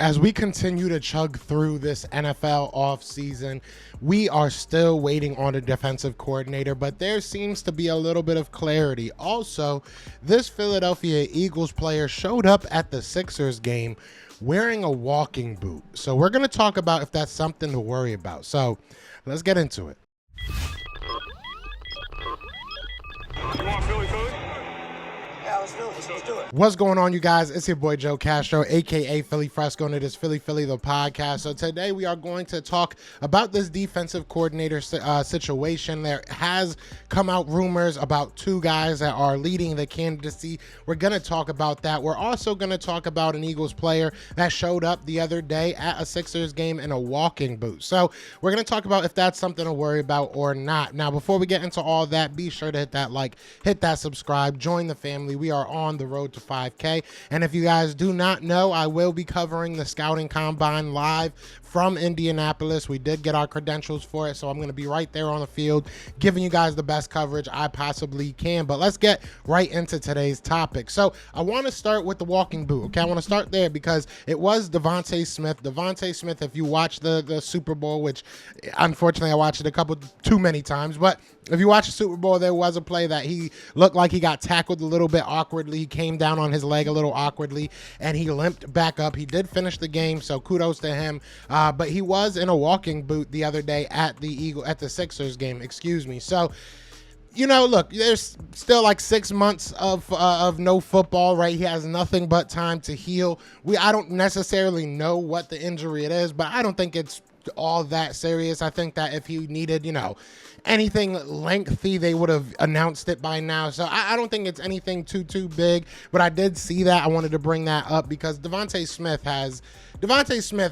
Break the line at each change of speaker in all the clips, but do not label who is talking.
As we continue to chug through this NFL offseason, we are still waiting on a defensive coordinator, but there seems to be a little bit of clarity. Also, this Philadelphia Eagles player showed up at the Sixers game wearing a walking boot. So we're going to talk about if that's something to worry about. So let's get into it.
You want Philly?
Yeah, let's do it. Let's do it.
What's going on, you guys? It's your boy Joe Castro, aka Philly Fresco, and it is Philly the podcast. So today we are going to talk about this defensive coordinator situation. There has come out rumors about two guys that are leading the candidacy. We're going to talk about that. We're also going to talk about an Eagles player that showed up the other day at a Sixers game in a walking boot. So we're going to talk about if that's something to worry about or not. Now, before we get into all that, be sure to hit that like, hit that subscribe, join the family. We are on the road to 5K. And if you guys do not know, I will be covering the Scouting Combine live from Indianapolis. We did get our credentials for it, so I'm going to be right there on the field giving you guys the best coverage I possibly can. But let's get right into today's topic. So I want to start with the walking boot. Okay, I want to start there because it was DeVonta Smith. DeVonta Smith, if you watch the Super Bowl, which unfortunately I watched it too many times, but if you watch the Super Bowl, there was a play that he looked like he got tackled a little bit awkwardly. He came down on his leg a little awkwardly, and he limped back up. He did finish the game, so kudos to him. But he was in a walking boot the other day at the Sixers game. Excuse me. So, you know, look, there's still like 6 months of no football, right? He has nothing but time to heal. I don't necessarily know what the injury it is, but I don't think it's all that serious. I think that if he needed, anything lengthy, they would have announced it by now. So I don't think it's anything too big, but I did see that. I wanted to bring that up because DeVonta Smith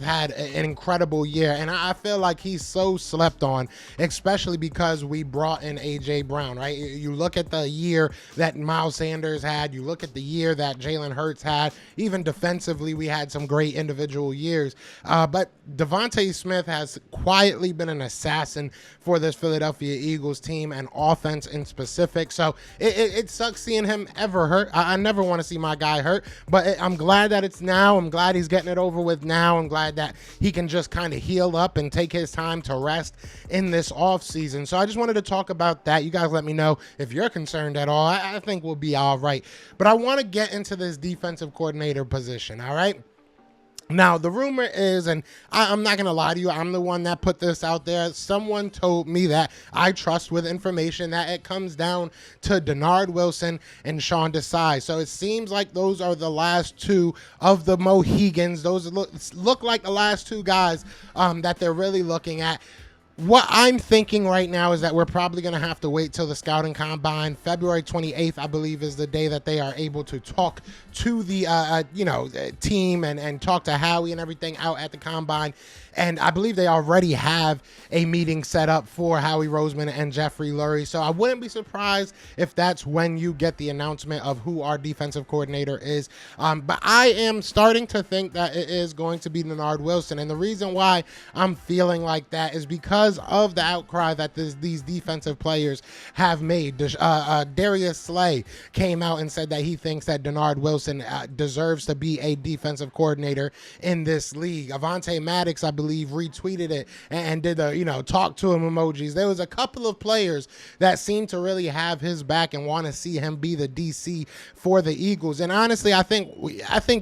had an incredible year, and I feel like he's so slept on, especially because we brought in A.J. Brown, right? You look at the year that Miles Sanders had, you look at the year that Jalen Hurts had, even defensively, we had some great individual years. But DeVonta Smith has quietly been an assassin for this Philadelphia Eagles team and offense in specific. So it sucks seeing him ever hurt. I never want to see my guy hurt, but I'm glad that it's now. I'm glad he's getting it over with now. I'm glad that he can just kind of heal up and take his time to rest in this offseason. So I just wanted to talk about that. You guys let me know if you're concerned at all. I think we'll be all right. But I want to get into this defensive coordinator position, all right? Now, the rumor is, and I'm not going to lie to you, I'm the one that put this out there. Someone told me that I trust with information that it comes down to Denard Wilson and Sean Desai. So it seems like those are the last two of the Mohegans. Those look like the last two guys that they're really looking at. What I'm thinking right now is that we're probably going to have to wait till the Scouting Combine. February 28th, I believe, is the day that they are able to talk to the team and talk to Howie and everything out at the Combine. And I believe they already have a meeting set up for Howie Roseman and Jeffrey Lurie. So I wouldn't be surprised if that's when you get the announcement of who our defensive coordinator is. But I am starting to think that it is going to be Denard Wilson. And the reason why I'm feeling like that is because of the outcry that these defensive players have made. Darius Slay came out and said that he thinks that Denard Wilson deserves to be a defensive coordinator in this league. Avonte Maddox, I believe, retweeted it and did the talk to him emojis. There was a couple of players that seemed to really have his back and want to see him be the DC for the Eagles. And honestly, I think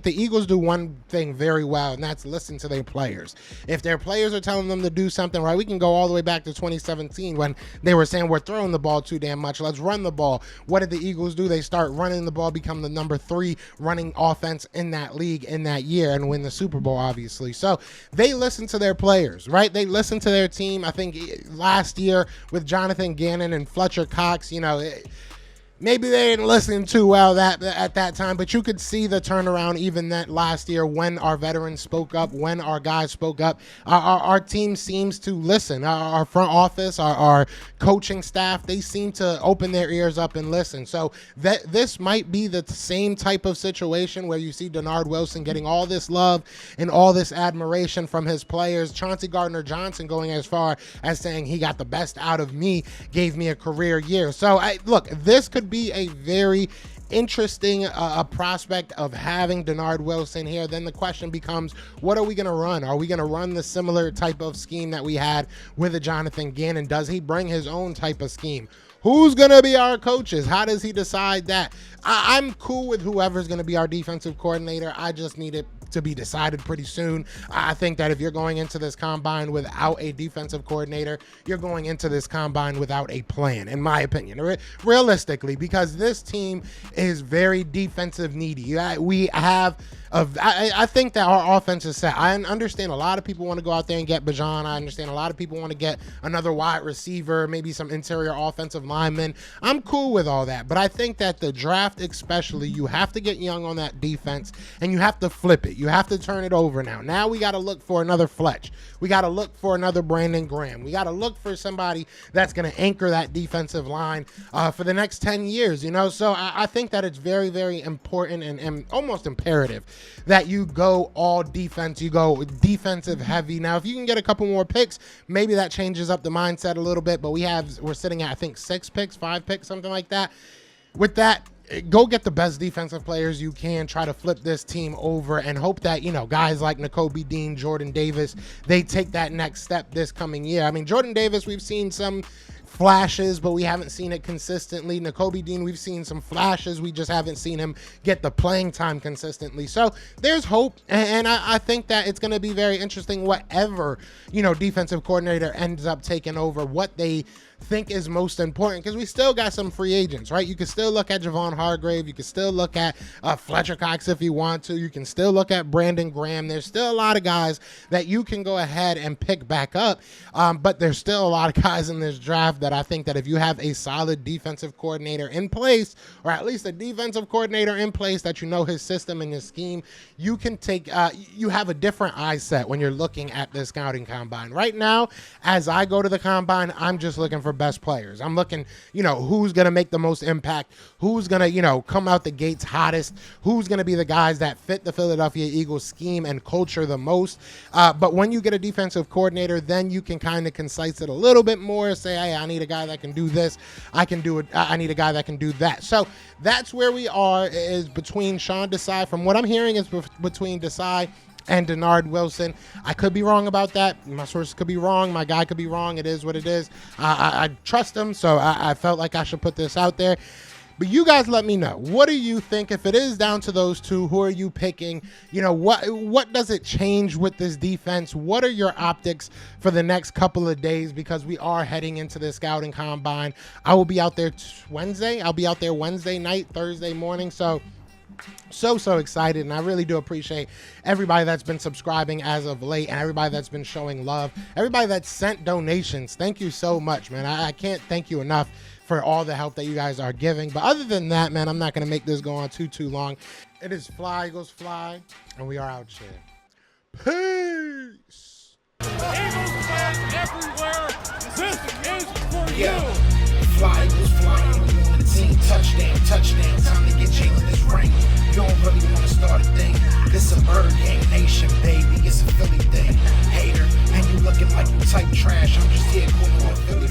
the Eagles do one thing very well, and that's listen to their players. If their players are telling them to do something right, we can go all the way back to 2017 when they were saying we're throwing the ball too damn much. Let's run the ball. What did the Eagles do? They start running the ball, become the number 3 running offense in that league in that year, and win the Super Bowl, obviously. So they listen to their players, right? They listen to their team. I think last year with Jonathan Gannon and Fletcher Cox, maybe they didn't listen too well at that time, but you could see the turnaround even that last year when our veterans spoke up, when our guys spoke up. Our team seems to listen. Our front office, our coaching staff, they seem to open their ears up and listen. So this might be the same type of situation where you see Denard Wilson getting all this love and all this admiration from his players. Chauncey Gardner-Johnson going as far as saying he got the best out of me, gave me a career year. So look, this could be a very interesting a prospect of having Denard Wilson here, then the question becomes, what are we going to run? Are we going to run the similar type of scheme that we had with a Jonathan Gannon? Does he bring his own type of scheme? Who's going to be our coaches? How does he decide that? I'm cool with whoever's going to be our defensive coordinator. I just need it to be decided pretty soon. I think that if you're going into this combine without a defensive coordinator, you're going into this combine without a plan, in my opinion, realistically, because this team is very defensive needy. I think that our offense is set. I understand a lot of people want to go out there and get Bajan. I understand a lot of people want to get another wide receiver, maybe some interior offensive linemen. I'm cool with all that, but I think that the draft especially, you have to get young on that defense, and you have to flip it. You have to turn it over now. Now we got to look for another Fletch. We got to look for another Brandon Graham. We got to look for somebody that's going to anchor that defensive line for the next 10 years, you know? So I think that it's very, very important and almost imperative that you go all defense, you go defensive heavy. Now, if you can get a couple more picks, maybe that changes up the mindset a little bit, but we're sitting at, I think, 5 picks, something like that. With that, go get the best defensive players you can, try to flip this team over, and hope that, you know, guys like Nakobe Dean, Jordan Davis, they take that next step this coming year. I mean, Jordan Davis, we've seen some flashes, but we haven't seen it consistently. Nakobe Dean, we've seen some flashes. We just haven't seen him get the playing time consistently. So there's hope, and I think that it's going to be very interesting whatever, you know, defensive coordinator ends up taking over, what they think is most important, because we still got some free agents, right? You can still look at Javon Hargrave. You can still look at Fletcher Cox if you want to. You can still look at Brandon Graham. There's still a lot of guys that you can go ahead and pick back up, but there's still a lot of guys in this draft that I think that if you have a solid defensive coordinator in place, or at least a defensive coordinator in place that you know his system and his scheme, you can take, you have a different eye set when you're looking at this scouting combine. Right now, as I go to the combine, I'm just looking for best players. I'm looking, you know, who's going to make the most impact, who's going to, you know, come out the gates hottest, who's going to be the guys that fit the Philadelphia Eagles scheme and culture the most. But when you get a defensive coordinator, then you can kind of concise it a little bit more, say, hey, I need a guy that can do this. I need a guy that can do that. So that's where we are, is between Sean Desai. From what I'm hearing, is between Desai and Denard Wilson. I could be wrong about that. My sources could be wrong. My guy could be wrong. It is what it is. I trust him, so I felt like I should put this out there. But you guys let me know. What do you think? If it is down to those two, who are you picking? You know, what does it change with this defense? What are your optics for the next couple of days? Because we are heading into the scouting combine. I will be out there Wednesday. I'll be out there Wednesday night, Thursday morning. So excited, and I really do appreciate everybody that's been subscribing as of late, and everybody that's been showing love, everybody that sent donations. Thank you so much, man. I can't thank you enough for all the help that you guys are giving. But other than that, man, I'm not going to make this go on too long. It is Fly Eagles Fly, and we are out here. Peace.
Eagles fans everywhere, this is for
Yeah.
you.
Fly Eagles flying on the team. Touchdown. Time to get Jalen this ring. You don't really want to start a thing. This a Bird Gang Nation, baby. It's a Philly thing. Hater, and you looking like you type trash. I'm just here cool on Philly.